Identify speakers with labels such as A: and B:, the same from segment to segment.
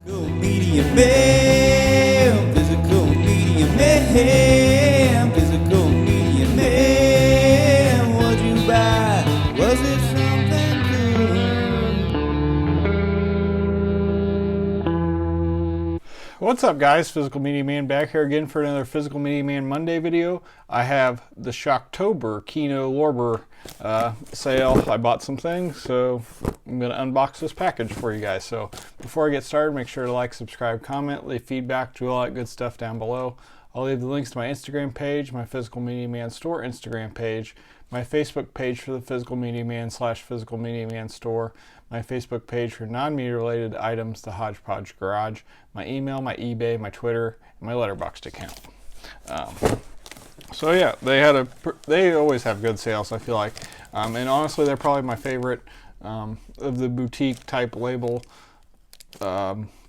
A: Physical media man, physical media man, physical media man. What'd you buy? Was it something good?
B: What's up, guys? Physical Media Man back here again for another Physical Media Man Monday video. I have the Shocktober Kino Lorber sale. I bought some things, so I'm going to unbox this package for you guys. So before I get started, make sure to like, subscribe, comment, leave feedback, do all that good stuff down below. I'll leave the links to my Instagram page, my Physical Media Man store Instagram page, my Facebook page for the Physical Media Man / Physical Media Man store, my Facebook page for non-media related items, the Hodgepodge Garage, my email, my eBay, my Twitter, and my Letterboxd account. So yeah, they always have good sales, I feel like, and honestly, they're probably my favorite of the boutique type label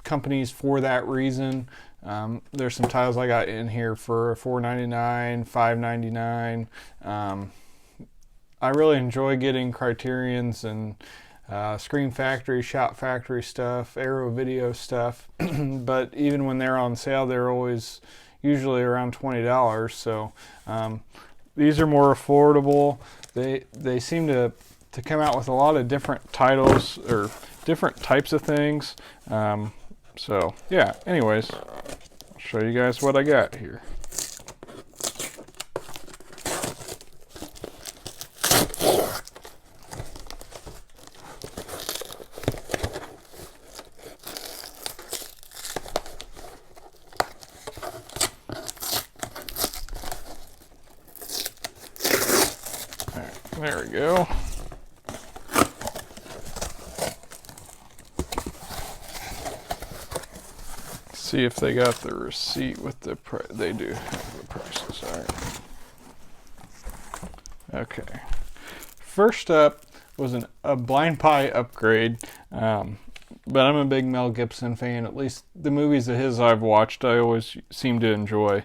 B: companies for that reason. There's some titles I got in here for $4.99, $5.99. I really enjoy getting Criterion's and Screen Factory, Shot Factory stuff, Arrow Video stuff, but even when they're on sale, they're always usually around $20. So these are more affordable. They seem to come out with a lot of different titles or different types of things. So yeah, anyways, I'll show you guys what I got here. There we go. See if they got the receipt with the price. They do have the prices. All right. Okay. First up was a blind buy upgrade. But I'm a big Mel Gibson fan. At least the movies of his I've watched, I always seem to enjoy.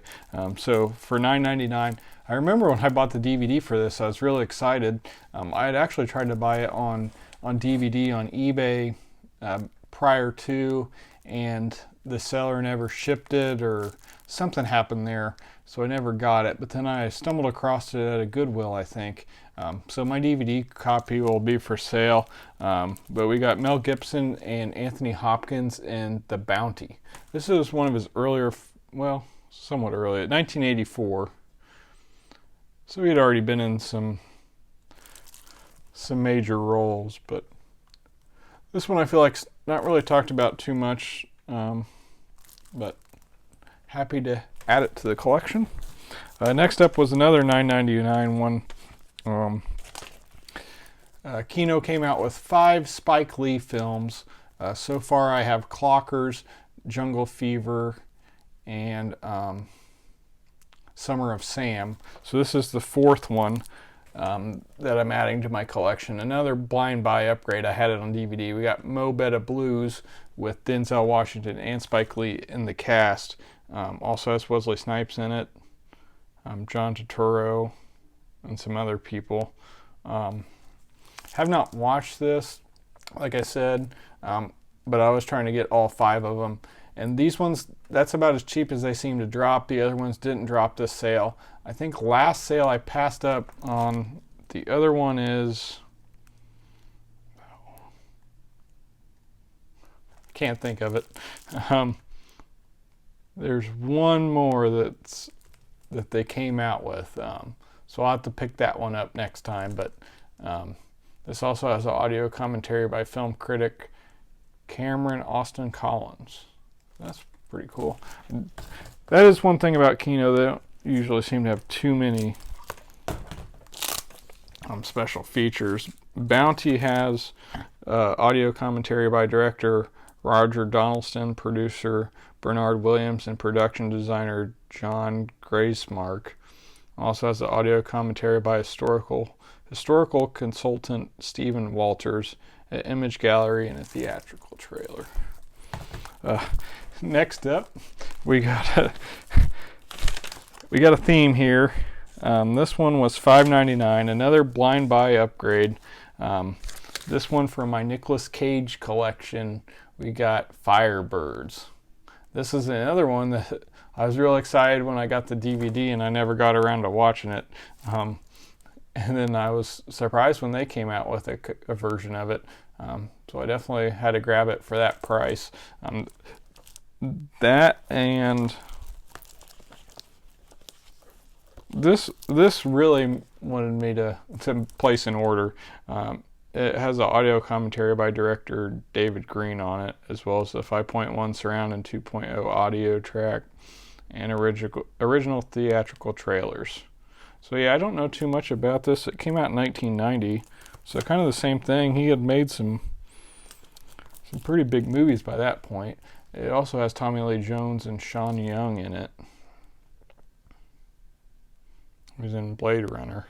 B: So for $9.99, I remember when I bought the DVD for this, I was really excited. I had actually tried to buy it on DVD on eBay prior to, and the seller never shipped it or something happened there, so I never got it. But then I stumbled across it at a Goodwill, I think. So my DVD copy will be for sale. But we got Mel Gibson and Anthony Hopkins in The Bounty. This is one of his earlier, well, somewhat early, 1984. So he had already been in some major roles, but this one I feel like's not really talked about too much, but happy to add it to the collection. Next up was another $9.99 one. Kino came out with 5 Spike Lee films. So far I have Clockers, Jungle Fever, and Summer of Sam. So this is the 4th one that I'm adding to my collection. Another blind buy upgrade. I had it on DVD. We got Mo Better Blues with Denzel Washington and Spike Lee in the cast. Also has Wesley Snipes in it, John Turturro, and some other people. Have not watched this, like I said, but I was trying to get all 5 of them. And these ones, that's about as cheap as they seem to drop. The other ones didn't drop this sale. I think last sale I passed up on. The other one is, can't think of it. There's one more that they came out with. So I'll have to pick that one up next time. But this also has an audio commentary by film critic Cameron Austin Collins. That's pretty cool. That is one thing about Kino. They don't usually seem to have too many special features. Bounty has audio commentary by director Roger Donaldson, producer Bernard Williams, and production designer John Gracemark. Also has the audio commentary by historical consultant Stephen Walters, an image gallery, and a theatrical trailer. Next up, we got a theme here. This one was $5.99, another blind buy upgrade. This one from my Nicolas Cage collection. we got Firebirds. This is another one that I was real excited when I got the DVD, and I never got around to watching it. And then I was surprised when they came out with a version of it. So I definitely had to grab it for that price. That and this really wanted me to place an order. It has an audio commentary by director David Green on it, as well as the 5.1 surround and 2.0 audio track and original theatrical trailers. So yeah, I don't know too much about this. It came out in 1990, so kind of the same thing. He had made some pretty big movies by that point. It also has Tommy Lee Jones and Sean Young in it. He's in Blade Runner.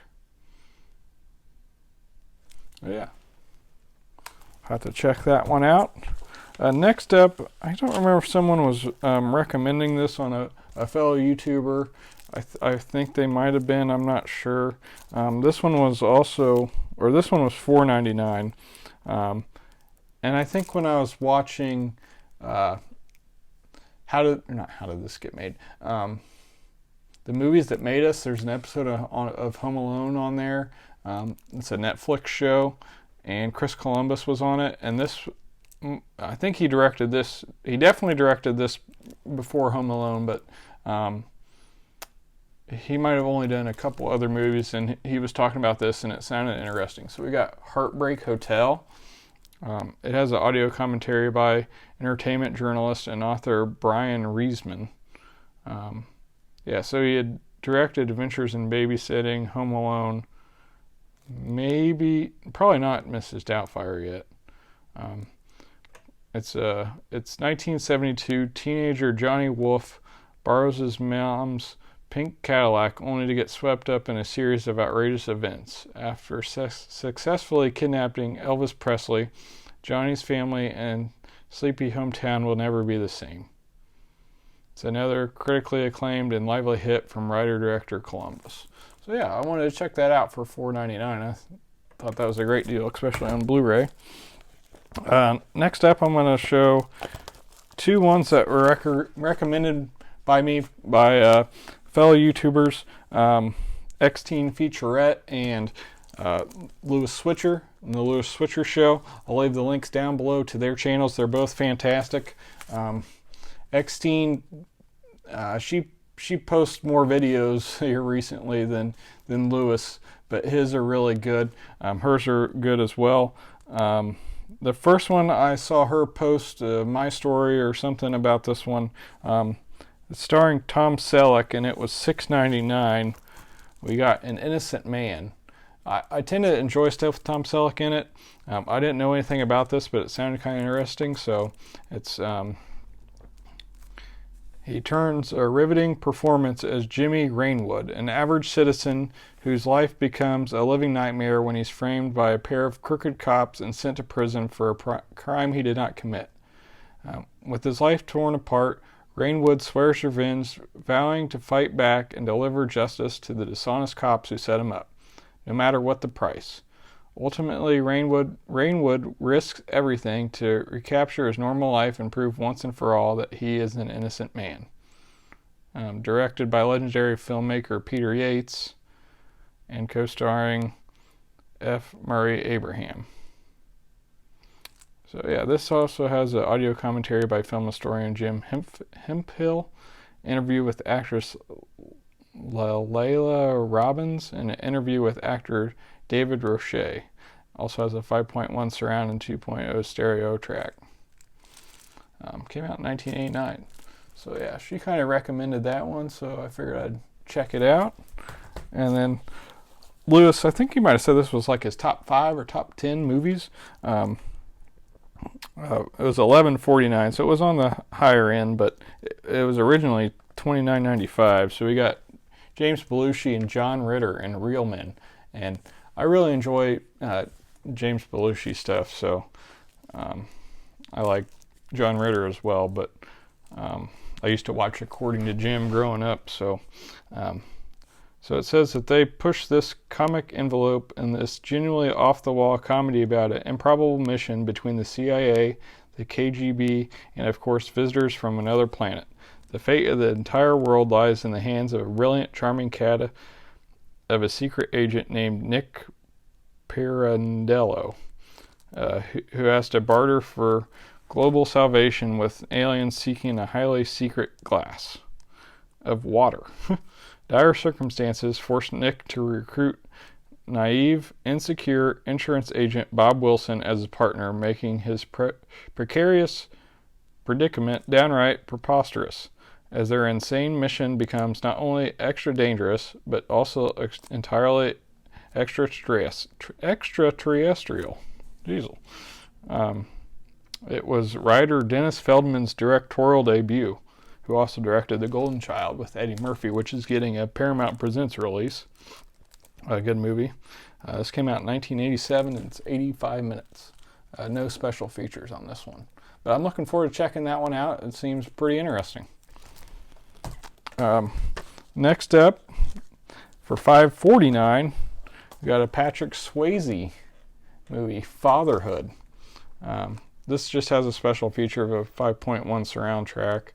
B: Yeah, have to check that one out. Next up, I don't remember if someone was recommending this on a fellow YouTuber. I think they might have been. I'm not sure. This one was $4.99. And I think when I was watching, how did this get made? The Movies That Made Us. There's an episode of Home Alone on there. It's a Netflix show, and Chris Columbus was on it. And this, I think he directed this. He definitely directed this before Home Alone, but he might have only done a couple other movies, and he was talking about this, and it sounded interesting. So we got Heartbreak Hotel. It has an audio commentary by entertainment journalist and author Brian Reisman. So he had directed Adventures in Babysitting, Home Alone, probably not Mrs. Doubtfire yet. It's 1972. Teenager Johnny Wolfe borrows his mom's pink Cadillac only to get swept up in a series of outrageous events. After successfully kidnapping Elvis Presley, Johnny's family and sleepy hometown will never be the same. It's another critically acclaimed and lively hit from writer-director Columbus. So yeah, I wanted to check that out for $4.99. I thought that was a great deal, especially on Blu-ray. Next up, I'm going to show two ones that were recommended by me by fellow YouTubers, Xtine Featurette and Lewis Switcher and the Lewis Switcher Show. I'll leave the links down below to their channels. They're both fantastic. Xtine, she posts more videos here recently than Lewis, but his are really good. Hers are good as well. The first one I saw her post my story or something about this one. It's starring Tom Selleck, and it was $6.99. We got An Innocent Man. I tend to enjoy stuff with Tom Selleck in it. I didn't know anything about this, but it sounded kind of interesting. So it's he turns a riveting performance as Jimmy Rainwood, an average citizen whose life becomes a living nightmare when he's framed by a pair of crooked cops and sent to prison for a crime he did not commit. With his life torn apart, Rainwood swears revenge, vowing to fight back and deliver justice to the dishonest cops who set him up, no matter what the price. Ultimately, Rainwood risks everything to recapture his normal life and prove once and for all that he is an innocent man. Directed by legendary filmmaker Peter Yates and co-starring F. Murray Abraham. So yeah, this also has an audio commentary by film historian Jim Hemphill, interview with actress Layla Robbins, and an interview with actor David Roche. Also has a 5.1 surround and 2.0 stereo track. Came out in 1989. So yeah, she kind of recommended that one, so I figured I'd check it out. And then Lewis, I think he might have said this was like his top 5 or top 10 movies. It was $11.49, so it was on the higher end, but it was originally $29.95. So we got James Belushi and John Ritter in Real Men, and I really enjoy James Belushi stuff, so I like John Ritter as well, but I used to watch According to Jim growing up, so it says that they push this comic envelope in this genuinely off-the-wall comedy about an improbable mission between the CIA, the KGB, and of course visitors from another planet. The fate of the entire world lies in the hands of a brilliant, charming cat of a secret agent named Nick Pirandello, who has to barter for global salvation with aliens seeking a highly secret glass of water. Dire circumstances force Nick to recruit naive, insecure insurance agent Bob Wilson as his partner, making his precarious predicament downright preposterous, as their insane mission becomes not only extra dangerous, but also entirely extraterrestrial. Diesel. It was writer Dennis Feldman's directorial debut, who also directed The Golden Child with Eddie Murphy, which is getting a Paramount Presents release. A good movie. This came out in 1987, and it's 85 minutes. No special features on this one. But I'm looking forward to checking that one out. It seems pretty interesting. Next up, for $5.49, we got a Patrick Swayze movie, Fatherhood. This just has a special feature of a 5.1 surround track.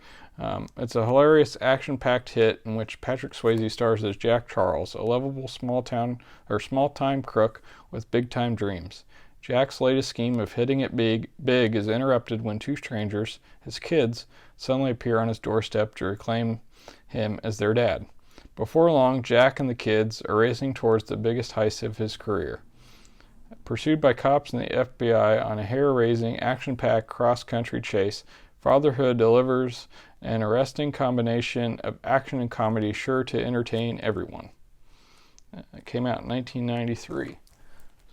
B: It's a hilarious, action-packed hit in which Patrick Swayze stars as Jack Charles, a lovable small-time crook with big-time dreams. Jack's latest scheme of hitting it big is interrupted when two strangers, his kids, suddenly appear on his doorstep to reclaim him as their dad. Before long, Jack and the kids are racing towards the biggest heist of his career. Pursued by cops and the FBI on a hair-raising, action-packed cross-country chase, Fatherhood delivers an arresting combination of action and comedy sure to entertain everyone. It came out in 1993.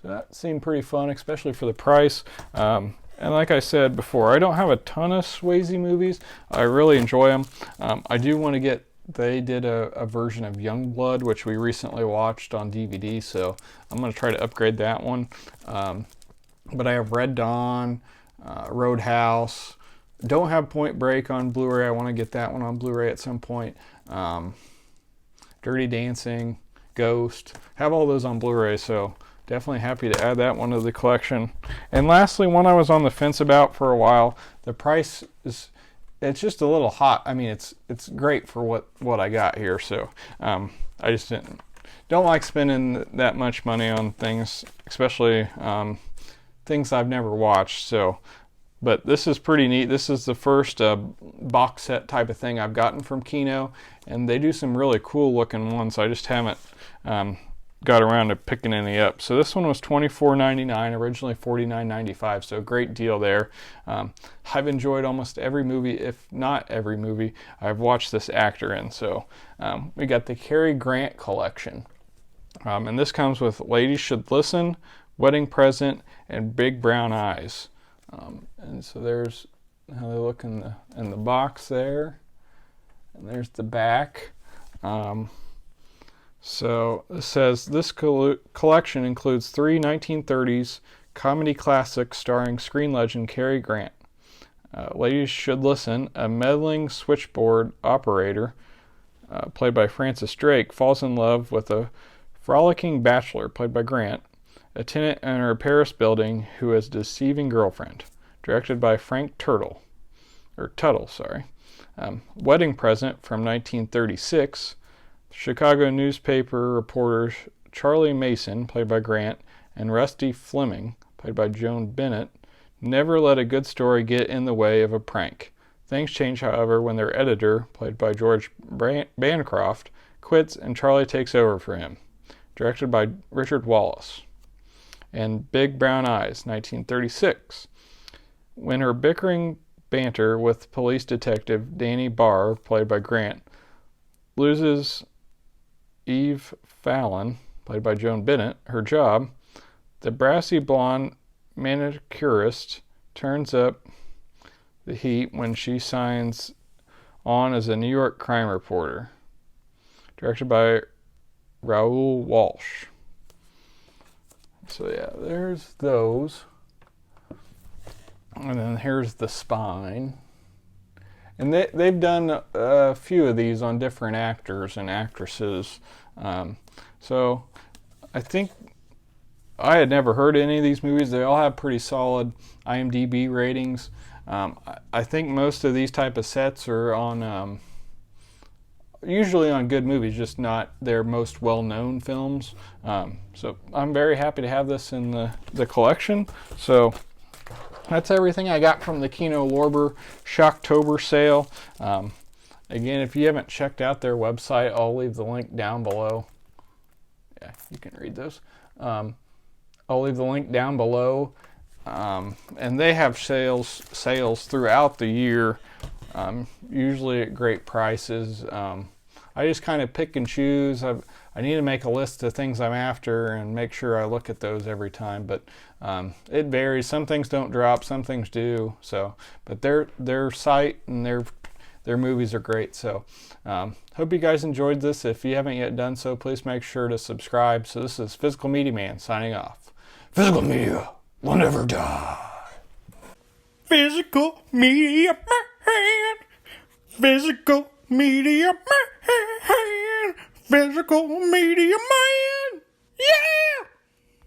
B: So that seemed pretty fun, especially for the price. And like I said before, I don't have a ton of Swayze movies. I really enjoy them. I do want to get, they did a version of Youngblood, which we recently watched on DVD, so I'm going to try to upgrade that one. But I have Red Dawn, Roadhouse. Don't have Point Break on Blu-ray. I want to get that one on Blu-ray at some point. Dirty Dancing, Ghost. Have all those on Blu-ray, so definitely happy to add that one to the collection. And lastly, one I was on the fence about for a while. The price is, it's just a little hot. I mean, it's great for what I got here. So I just don't like spending that much money on things, especially things I've never watched. So, but this is pretty neat. This is the first box set type of thing I've gotten from Kino, and they do some really cool looking ones. I just haven't got around to picking any up. So this one was $24.99, originally $49.95, so a great deal there. I've enjoyed almost every movie, if not every movie, I've watched this actor in. So we got the Cary Grant collection. And this comes with Ladies Should Listen, Wedding Present, and Big Brown Eyes. And so there's how they look in the box there. And there's the back. So it says this collection includes 3 1930s comedy classics starring screen legend Cary Grant. Ladies Should Listen, a meddling switchboard operator, played by Francis Drake, falls in love with a frolicking bachelor, played by Grant, a tenant in a Paris building who has a deceiving girlfriend, directed by Frank Tuttle. Wedding Present from 1936. Chicago newspaper reporters Charlie Mason, played by Grant, and Rusty Fleming, played by Joan Bennett, never let a good story get in the way of a prank. Things change, however, when their editor, played by George Bancroft, quits and Charlie takes over for him. Directed by Richard Wallace. And Big Brown Eyes, 1936. When her bickering banter with police detective Danny Barr, played by Grant, loses Eve Fallon, played by Joan Bennett, her job, the brassy blonde manicurist turns up the heat when she signs on as a New York crime reporter. Directed by Raoul Walsh. So yeah, there's those. And then here's the spine. And they've done a few of these on different actors and actresses. So I think I had never heard any of these movies. They all have pretty solid IMDb ratings. I think most of these type of sets are on usually on good movies, just not their most well-known films. So I'm very happy to have this in the collection. So that's everything I got from the Kino Lorber Shocktober Sale. Again, if you haven't checked out their website, I'll leave the link down below. Yeah, you can read those. I'll leave the link down below. And they have sales throughout the year, usually at great prices. I just kind of pick and choose. I need to make a list of things I'm after and make sure I look at those every time, but it varies. Some things don't drop, some things do. So, but their site and their movies are great. So hope you guys enjoyed this. If you haven't yet done so, please make sure to subscribe. So this is Physical Media Man signing off. Physical media will never die. Physical Media Man. Physical Media Man. Physical Media Man.